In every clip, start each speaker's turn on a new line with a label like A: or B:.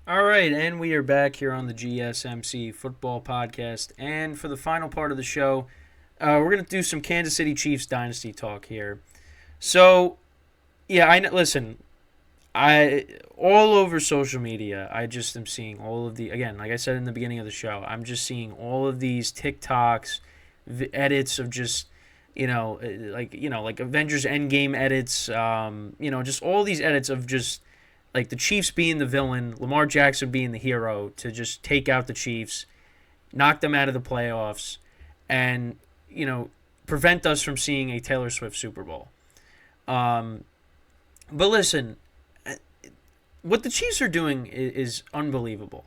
A: All right, and we are back here on the GSMC football podcast. And for the final part of the show, we're going to do some Kansas City Chiefs dynasty talk here. So, yeah, listen, I all over social media, I just am seeing all of the again, like I said in the beginning of the show, I'm just seeing all of these TikToks, edits of just like Avengers Endgame edits, just all these edits of just like the Chiefs being the villain, Lamar Jackson being the hero to just take out the Chiefs, knock them out of the playoffs, and prevent us from seeing a Taylor Swift Super Bowl. But listen, what the Chiefs are doing is unbelievable,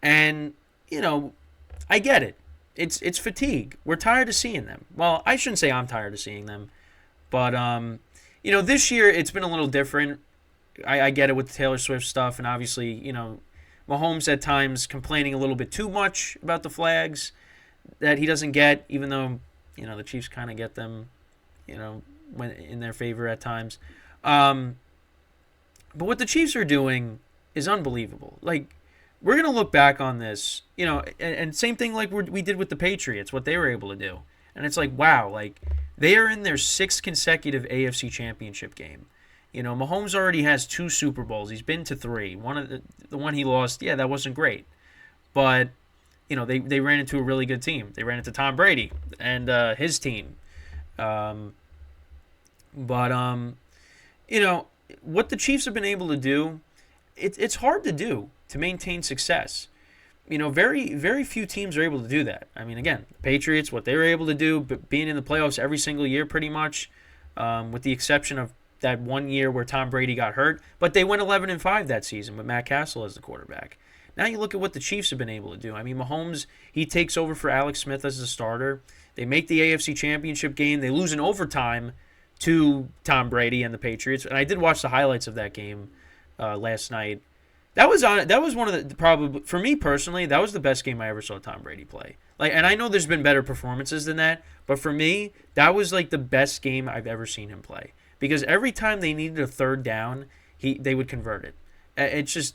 A: and I get it. It's fatigue. We're tired of seeing them. Well, I shouldn't say I'm tired of seeing them, but this year it's been a little different. I get it with the Taylor Swift stuff, and obviously, Mahomes at times complaining a little bit too much about the flags that he doesn't get, even though, the Chiefs kind of get them, when in their favor at times. But what the Chiefs are doing is unbelievable. Like, we're going to look back on this, and same thing like we did with the Patriots, what they were able to do. And it's like, wow, like, they are in their sixth consecutive AFC championship game. Mahomes already has 2 Super Bowls. He's been to 3. One of the one he lost, yeah, that wasn't great. But, they ran into a really good team. They ran into Tom Brady and his team. But what the Chiefs have been able to do, it's hard to do to maintain success. Very, very few teams are able to do that. I mean, again, the Patriots, what they were able to do, being in the playoffs every single year pretty much, with the exception of that one year where Tom Brady got hurt, but they went 11-5 that season with Matt Castle as the quarterback. Now you look at what the Chiefs have been able to do. I mean, Mahomes, he takes over for Alex Smith as the starter. They make the AFC Championship game. They lose in overtime to Tom Brady and the Patriots. And I did watch the highlights of that game last night. That was one of the probably, for me personally, that was the best game I ever saw Tom Brady play. Like, and I know there's been better performances than that, but for me, that was like the best game I've ever seen him play. Because every time they needed a third down, they would convert it. It's just,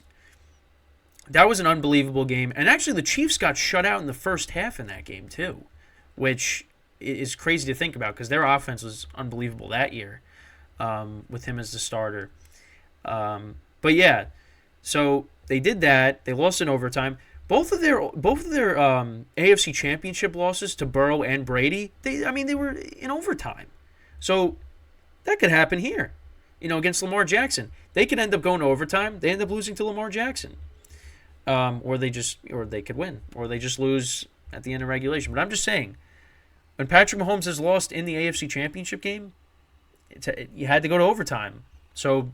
A: that was an unbelievable game. And actually, the Chiefs got shut out in the first half in that game too, which is crazy to think about because their offense was unbelievable that year with him as the starter. But yeah, so they did that. They lost in overtime. Both of their AFC Championship losses to Burrow and Brady, they were in overtime. So that could happen here, against Lamar Jackson. They could end up going to overtime. They end up losing to Lamar Jackson, or they could win, or they just lose at the end of regulation. But I'm just saying, when Patrick Mahomes has lost in the AFC Championship game, you had to go to overtime. So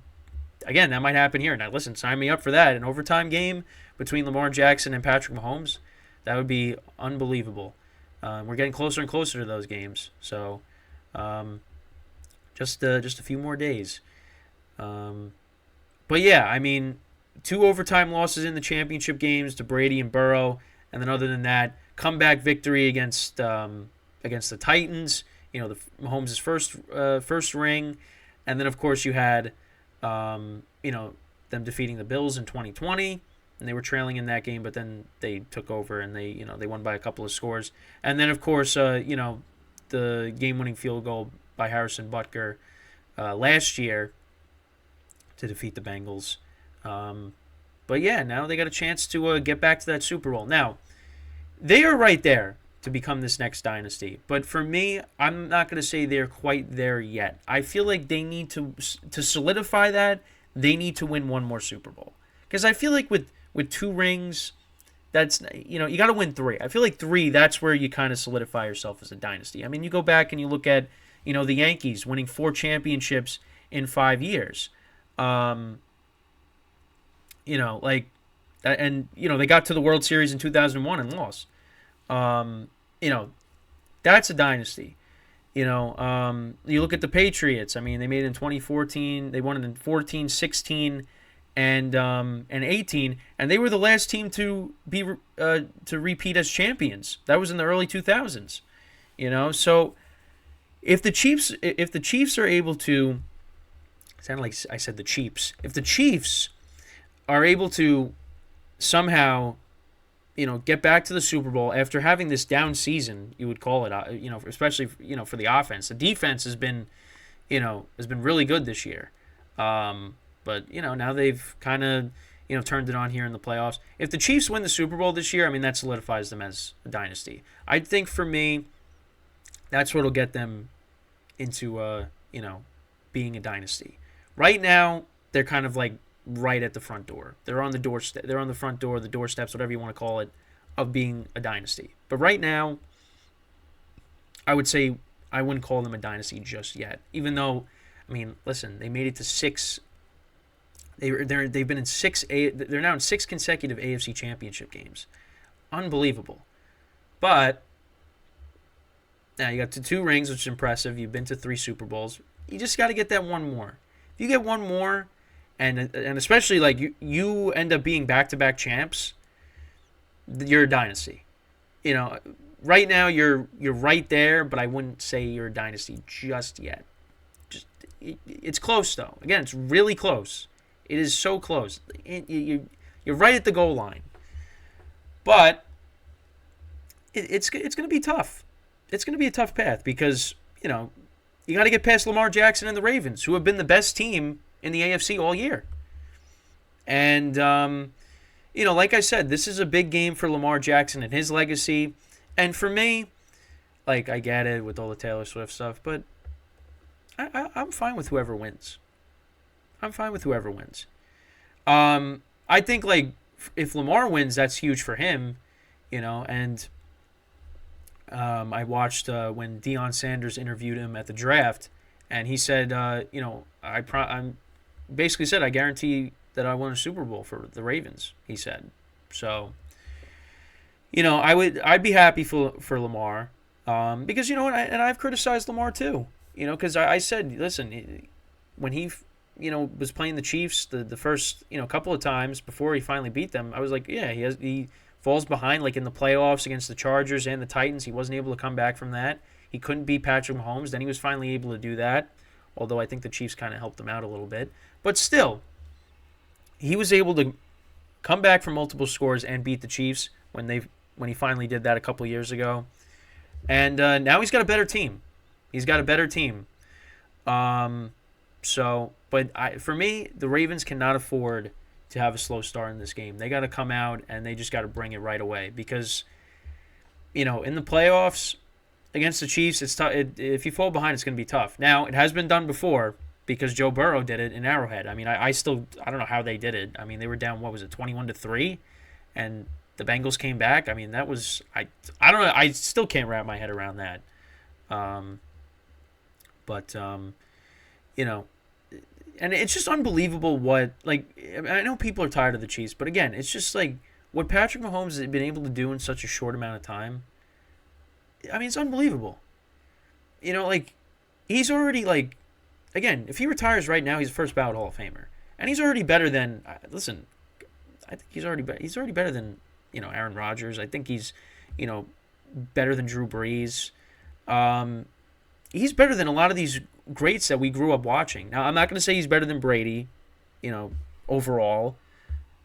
A: again, that might happen here. Now, listen, sign me up for that. An overtime game between Lamar Jackson and Patrick Mahomes, that would be unbelievable. We're getting closer and closer to those games. So just a few more days. But yeah, I mean, 2 overtime losses in the championship games to Brady and Burrow, and then other than that, comeback victory against the Titans. The Mahomes' first ring, and then of course you had them defeating the Bills in 2020, and they were trailing in that game, but then they took over and they won by a couple of scores, and then of course the game-winning field goal by Harrison Butker last year to defeat the Bengals. But yeah, now they got a chance to get back to that Super Bowl. Now, they are right there to become this next dynasty. But for me, I'm not going to say they're quite there yet. I feel like they need to solidify that, they need to win one more Super Bowl. Because I feel like with 2 rings, that's, you got to win 3. I feel like 3, that's where you kind of solidify yourself as a dynasty. I mean, you go back and you look at, the Yankees winning 4 championships in 5 years. And they got to the World Series in 2001 and lost. That's a dynasty. You look at the Patriots. I mean, they made it in 2014. They won it in 14, 16, and 18, and they were the last team to be to repeat as champions. That was in the early 2000s. So if the Chiefs are able to, it sounded like I said the Chiefs. If the Chiefs are able to somehow, get back to the Super Bowl after having this down season, you would call it, especially, for the offense. The defense has been really good this year. But, now they've kind of, turned it on here in the playoffs. If the Chiefs win the Super Bowl this year, I mean, that solidifies them as a dynasty. I think for me, that's what'll get them into, being a dynasty. Right now, they're kind of like right at the front door. They're on the doorstep. They're on the front door, the doorsteps, whatever you want to call it, of being a dynasty. But right now, I would say I wouldn't call them a dynasty just yet. Even though, I mean, listen, they made it to 6. They've been in 6. They're now in 6 consecutive AFC Championship games. Unbelievable. But now you got to 2 rings, which is impressive. You've been to 3 Super Bowls. You just got to get that one more. If you get one more, and especially like you end up being back-to-back champs, you're a dynasty. Right now you're right there, but I wouldn't say you're a dynasty just yet. It's close though. Again, it's really close. It is so close. You're right at the goal line. But it's going to be tough. It's going to be a tough path because, you got to get past Lamar Jackson and the Ravens, who have been the best team in the AFC all year. And, like I said, this is a big game for Lamar Jackson and his legacy. And for me, like, I get it with all the Taylor Swift stuff, but I'm fine with whoever wins. I think, like, if Lamar wins, that's huge for him, and I watched when Deion Sanders interviewed him at the draft, and he said, I'm basically said, I guarantee that I won a Super Bowl for the Ravens, he said. So, I'd be happy for Lamar, because, and I've criticized Lamar too, because I said, listen, when he, was playing the Chiefs the first, couple of times before he finally beat them, I was like, yeah, he falls behind, like in the playoffs against the Chargers and the Titans. He wasn't able to come back from that. He couldn't beat Patrick Mahomes. Then he was finally able to do that, although I think the Chiefs kind of helped him out a little bit. But still, he was able to come back from multiple scores and beat the Chiefs when he finally did that a couple of years ago. And now he's got a better team. For me, the Ravens cannot afford to have a slow start in this game. They got to come out and they just got to bring it right away because, in the playoffs against the Chiefs, it's tough. If you fall behind, it's going to be tough. Now, it has been done before because Joe Burrow did it in Arrowhead. I mean, I don't know how they did it. I mean, they were down, 21-3, and the Bengals came back. I mean, that was I don't know. I still can't wrap my head around that. And it's just unbelievable what, like, I know people are tired of the Chiefs, but again, it's just like what Patrick Mahomes has been able to do in such a short amount of time. I mean, it's unbelievable. Like, he's already, like, again, if he retires right now, he's a first ballot Hall of Famer. And he's already better than, listen, I think he's already better than, Aaron Rodgers. I think he's, better than Drew Brees. He's better than a lot of these greats that we grew up watching. Now, I'm not going to say he's better than Brady, overall.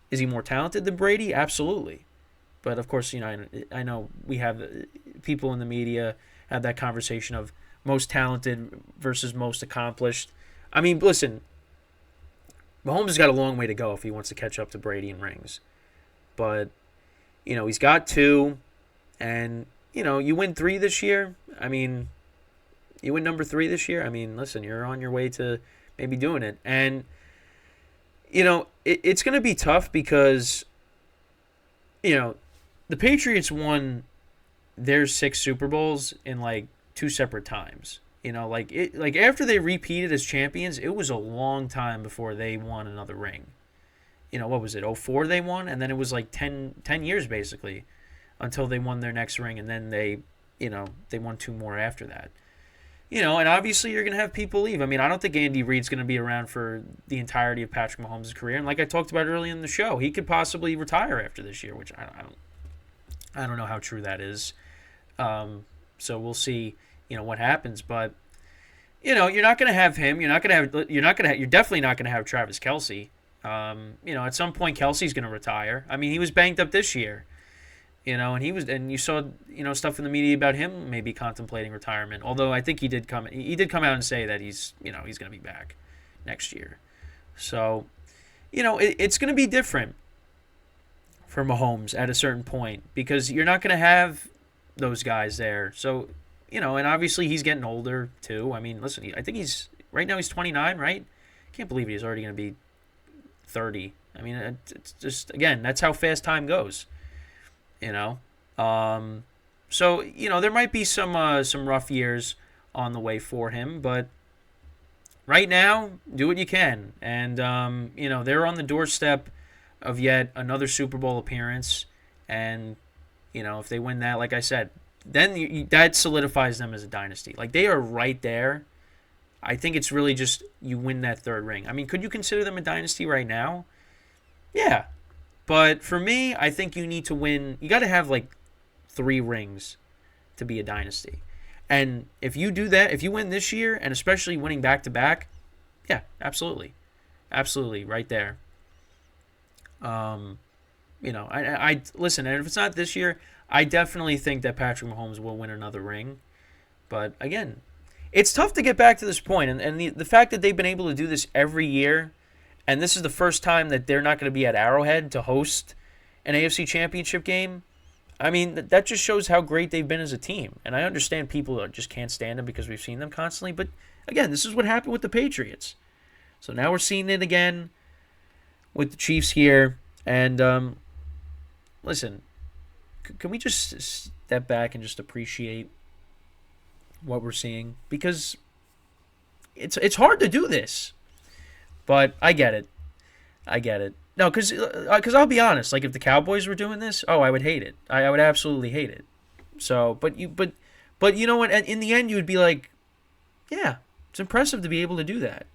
A: Is he more talented than Brady? Absolutely. But, of course, I know we have people in the media have that conversation of most talented versus most accomplished. I mean, listen, Mahomes has got a long way to go if he wants to catch up to Brady in rings. But, he's got 2, and, you win 3 this year. I mean, you win number 3 this year. I mean, listen, you're on your way to maybe doing it. And, it's going to be tough because, the Patriots won their 6 Super Bowls in, like, 2 separate times. Like after they repeated as champions, it was a long time before they won another ring. What was it, 2004 they won? And then it was like 10 years basically until they won their next ring. And then they won 2 more after that. And obviously you're going to have people leave. I mean, I don't think Andy Reid's going to be around for the entirety of Patrick Mahomes' career. And like I talked about earlier in the show, he could possibly retire after this year, which I don't know how true that is. So we'll see, what happens. But, you're not going to have him. You're definitely not going to have Travis Kelce. At some point Kelsey's going to retire. I mean, he was banged up this year, and you saw, stuff in the media about him maybe contemplating retirement. Although I think he did come out and say that he's going to be back next year. So, it's going to be different for Mahomes at a certain point because you're not going to have those guys there. So, and obviously he's getting older too. I mean, listen, I think right now he's 29, right? Can't believe he's already going to be 30. I mean, it's just, again, that's how fast time goes, So, there might be some rough years on the way for him, but right now, do what you can. And, they're on the doorstep of yet another Super Bowl appearance. And, if they win that, like I said, then that solidifies them as a dynasty. Like, they are right there. I think it's really just you win that third ring. I mean, could you consider them a dynasty right now? Yeah. But for me, I think you need to win. You got to have like 3 rings to be a dynasty. And if you do that, if you win this year, and especially winning back-to-back, yeah, absolutely. Absolutely, right there. I listen, and if it's not this year, I definitely think that Patrick Mahomes will win another ring. But again, it's tough to get back to this point. And the fact that they've been able to do this every year, and this is the first time that they're not going to be at Arrowhead to host an AFC Championship game, I mean, that just shows how great they've been as a team. And I understand people just can't stand them because we've seen them constantly. But again, this is what happened with the Patriots. So now we're seeing it again with the Chiefs here. And listen, can we just step back and just appreciate what we're seeing? Because it's hard to do this. But I get it. No, because I'll be honest. Like, if the Cowboys were doing this, I would hate it. I would absolutely hate it. So, but you know what? In the end, you would be like, yeah, it's impressive to be able to do that.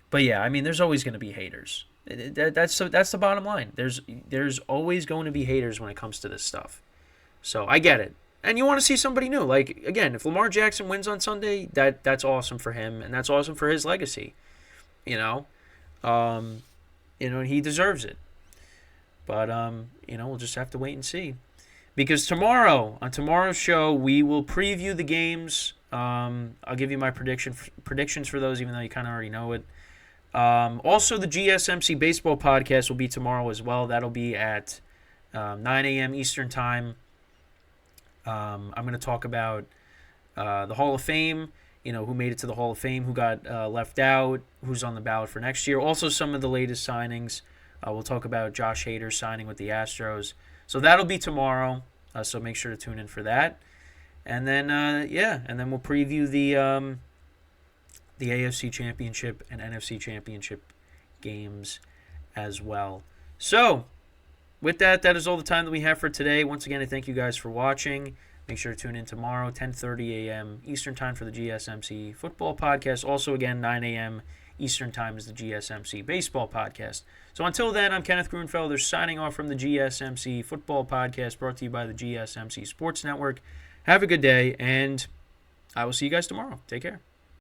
A: But yeah, I mean, there's always going to be haters. That's the bottom line. There's always going to be haters when it comes to this stuff. So I get it. And you want to see somebody new. Like, again, if Lamar Jackson wins on Sunday, that's awesome for him, and that's awesome for his legacy. And he deserves it. But we'll just have to wait and see. Because on tomorrow's show, we will preview the games. I'll give you my predictions for those, even though you kind of already know it. Also, the GSMC baseball podcast will be tomorrow as well. That'll be at 9 a.m. Eastern time. I'm going to talk about the Hall of Fame, who made it to the Hall of Fame, who got left out, who's on the ballot for next year. Also, some of the latest signings. We'll talk about Josh Hader signing with the Astros. So that'll be tomorrow. So make sure to tune in for that. And then, and then we'll preview the AFC Championship and NFC Championship games as well. So, with that is all the time that we have for today. Once again, I thank you guys for watching. Make sure to tune in tomorrow, 10:30 a.m. Eastern Time for the GSMC Football Podcast. Also, again, 9 a.m. Eastern Time is the GSMC Baseball Podcast. So until then, I'm Kenneth Grunfelder signing off from the GSMC Football Podcast, brought to you by the GSMC Sports Network. Have a good day, and I will see you guys tomorrow. Take care.